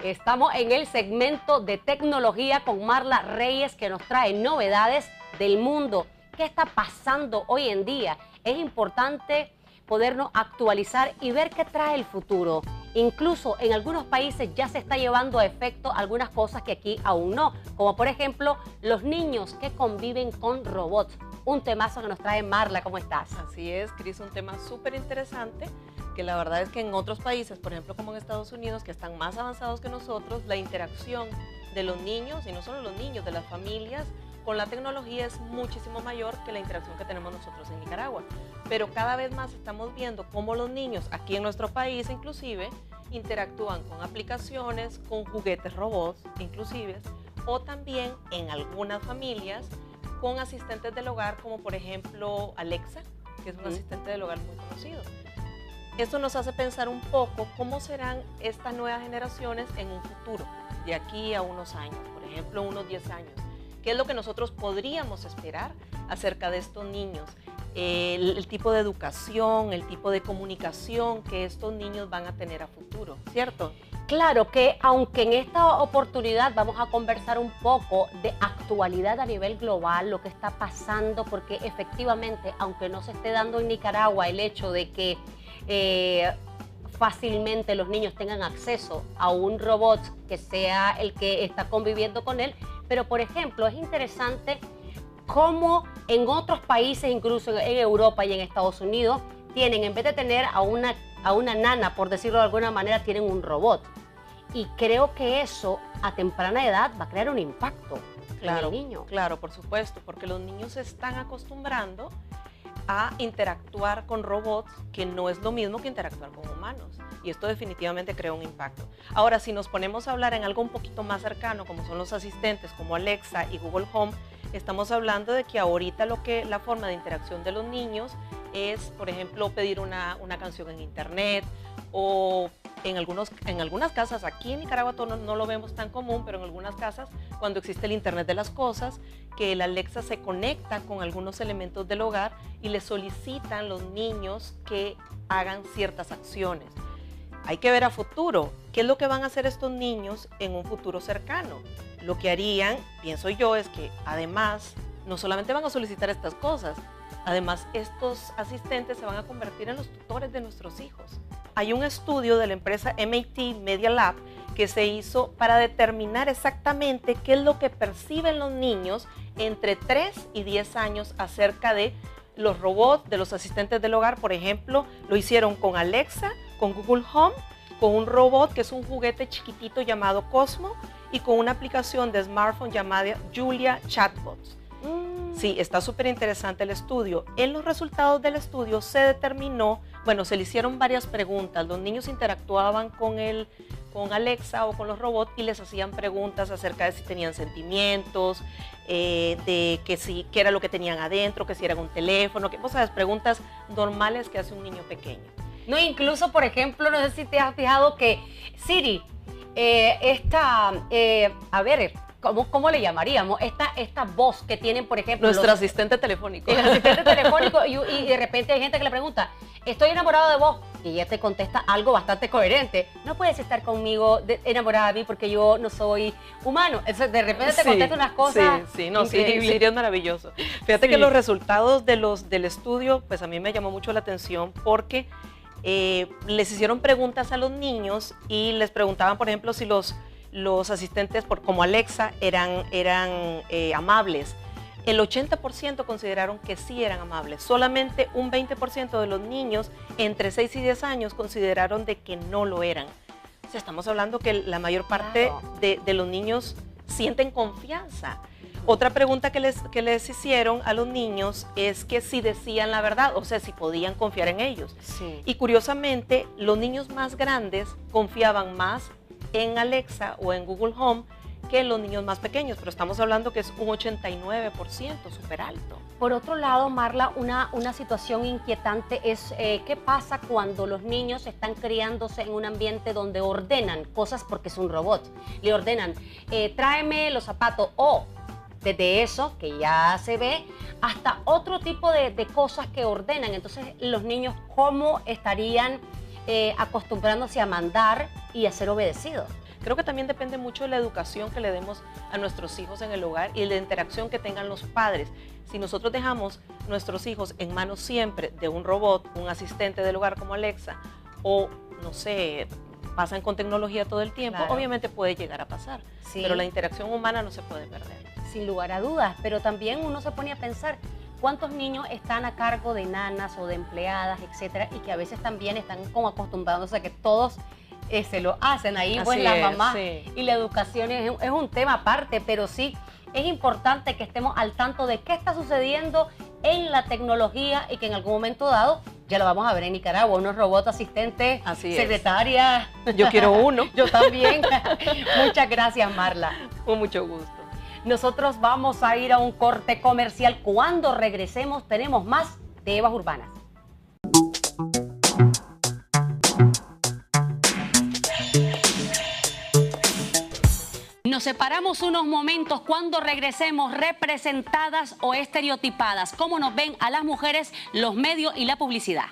Estamos en el segmento de tecnología con Marla Reyes, que nos trae novedades del mundo. ¿Qué está pasando hoy en día? Es importante podernos actualizar y ver qué trae el futuro. Incluso en algunos países ya se está llevando a efecto algunas cosas que aquí aún no, como por ejemplo los niños que conviven con robots. Un temazo que nos trae Marla. ¿Cómo estás? Así es, Cris, un tema súper interesante, que la verdad es que en otros países, por ejemplo como en Estados Unidos, que están más avanzados que nosotros, la interacción de los niños, y no solo los niños, de las familias, con la tecnología es muchísimo mayor que la interacción que tenemos nosotros en Nicaragua. Pero cada vez más estamos viendo cómo los niños, aquí en nuestro país inclusive, interactúan con aplicaciones, con juguetes robots inclusive, o también en algunas familias con asistentes del hogar, como por ejemplo Alexa, que es un asistente del hogar muy conocido. Esto nos hace pensar un poco cómo serán estas nuevas generaciones en un futuro, de aquí a unos años, por ejemplo unos 10 años. ¿Qué es lo que nosotros podríamos esperar acerca de estos niños? El tipo de educación, el tipo de comunicación que estos niños van a tener a futuro, ¿cierto? Claro que aunque en esta oportunidad vamos a conversar un poco de actualidad a nivel global, lo que está pasando, porque efectivamente, aunque no se esté dando en Nicaragua el hecho de que fácilmente los niños tengan acceso a un robot que sea el que está conviviendo con él, pero por ejemplo es interesante cómo en otros países, incluso en Europa y en Estados Unidos, tienen, en vez de tener a una nana, por decirlo de alguna manera, tienen un robot. Y creo que eso a temprana edad va a crear un impacto en el niño. Claro, por supuesto, porque los niños se están acostumbrando a interactuar con robots, que no es lo mismo que interactuar con humanos. Y esto definitivamente crea un impacto. Ahora, si nos ponemos a hablar en algo un poquito más cercano, como son los asistentes, como Alexa y Google Home, estamos hablando de que ahorita la forma de interacción de los niños es, por ejemplo, pedir una canción en internet, o en algunas casas, aquí en Nicaragua no lo vemos tan común, pero en algunas casas, cuando existe el Internet de las cosas, que el Alexa se conecta con algunos elementos del hogar y le solicitan los niños que hagan ciertas acciones. Hay que ver a futuro, ¿qué es lo que van a hacer estos niños en un futuro cercano? Lo que harían, pienso yo, es que además no solamente van a solicitar estas cosas, además estos asistentes se van a convertir en los tutores de nuestros hijos. Hay un estudio de la empresa MIT Media Lab que se hizo para determinar exactamente qué es lo que perciben los niños entre 3 y 10 años acerca de los robots, de los asistentes del hogar. Por ejemplo, lo hicieron con Alexa, con Google Home, con un robot que es un juguete chiquitito llamado Cosmo y con una aplicación de smartphone llamada Julia Chatbots. Sí, está súper interesante el estudio. En los resultados del estudio se determinó, se le hicieron varias preguntas. Los niños interactuaban con Alexa o con los robots y les hacían preguntas acerca de si tenían sentimientos, de qué era lo que tenían adentro, que si era un teléfono, vos sabes, preguntas normales que hace un niño pequeño. No, incluso, por ejemplo, no sé si te has fijado que Siri, ¿cómo le llamaríamos? Esta voz que tienen, por ejemplo... Nuestro asistente telefónico. El asistente telefónico y de repente hay gente que le pregunta, estoy enamorado de vos, y ella te contesta algo bastante coherente. No puedes estar conmigo enamorada de mí porque yo no soy humano. Entonces, de repente te contesta unas cosas increíbles. Siri es maravilloso. Fíjate que los resultados del estudio, pues a mí me llamó mucho la atención porque les hicieron preguntas a los niños y les preguntaban, por ejemplo, si los asistentes como Alexa eran amables. El 80% consideraron que sí eran amables. Solamente un 20% de los niños entre 6 y 10 años consideraron de que no lo eran. O sea, estamos hablando que la mayor parte de los niños sienten confianza. Otra pregunta que les hicieron a los niños es que si decían la verdad, o sea, si podían confiar en ellos. Sí. Y curiosamente, los niños más grandes confiaban más en Alexa o en Google Home que los niños más pequeños, pero estamos hablando que es un 89%, súper alto. Por otro lado, Marla, una situación inquietante es qué pasa cuando los niños están criándose en un ambiente donde ordenan cosas porque es un robot. Le ordenan, tráeme los zapatos, o desde eso, que ya se ve, hasta otro tipo de cosas que ordenan. Entonces, los niños, ¿cómo estarían acostumbrándose a mandar y a ser obedecidos? Creo que también depende mucho de la educación que le demos a nuestros hijos en el hogar y la interacción que tengan los padres. Si nosotros dejamos nuestros hijos en manos siempre de un robot, un asistente del hogar como Alexa, o no sé, pasan con tecnología todo el tiempo, Claro. obviamente puede llegar a pasar, Sí. pero la interacción humana no se puede perder. Sin lugar a dudas, pero también uno se pone a pensar cuántos niños están a cargo de nanas o de empleadas, etcétera, y que a veces también están como acostumbrándose a que todos se lo hacen ahí, pues Así las es, mamás. sí. Y la educación es un tema aparte, pero sí es importante que estemos al tanto de qué está sucediendo en la tecnología y que en algún momento dado, ya lo vamos a ver en Nicaragua, unos robots asistentes, Así es. secretarias. Yo quiero uno. Yo también. Muchas gracias, Marla. Con mucho gusto. Nosotros vamos a ir a un corte comercial. Cuando regresemos tenemos más de Evas Urbanas. Nos separamos unos momentos. Cuando regresemos, representadas o estereotipadas, ¿cómo nos ven a las mujeres, los medios y la publicidad?